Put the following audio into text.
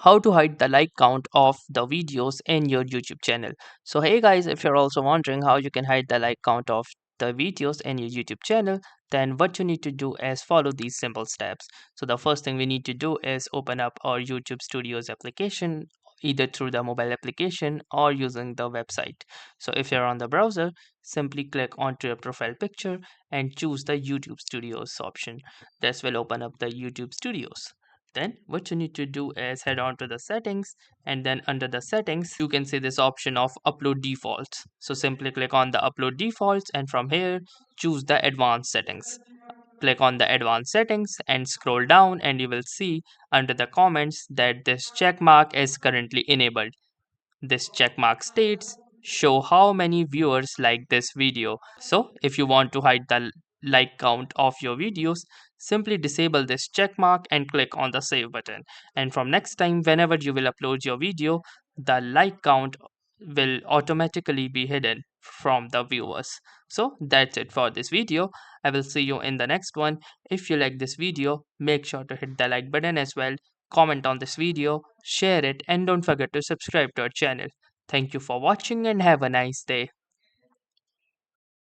How to hide the like count of the videos in your YouTube channel. So hey guys, if you're also wondering how you can hide the like count of the videos in your YouTube channel, then what you need to do is follow these simple steps. So the first thing we need to do is open up our YouTube Studios application either through the mobile application or using the website. So if you're on the browser, simply click onto your profile picture and choose the YouTube Studios option. This will open up the YouTube Studios. Then what you need to do is head on to the settings, and then under the settings you can see this option of upload defaults. So simply click on the upload defaults, and from here choose the advanced settings. Click on the advanced settings and scroll down, and you will see under the comments that this check mark is currently enabled. This checkmark states show how many viewers like this video. So if you want to hide the like count of your videos, simply disable this checkmark and click on the save button. And from next time, whenever you will upload your video, the like count will automatically be hidden from the viewers. So that's it for this video. I will see you in the next one. If you like this video, make sure to hit the like button as well. Comment on this video, share it, and don't forget to subscribe to our channel. Thank you for watching and have a nice day.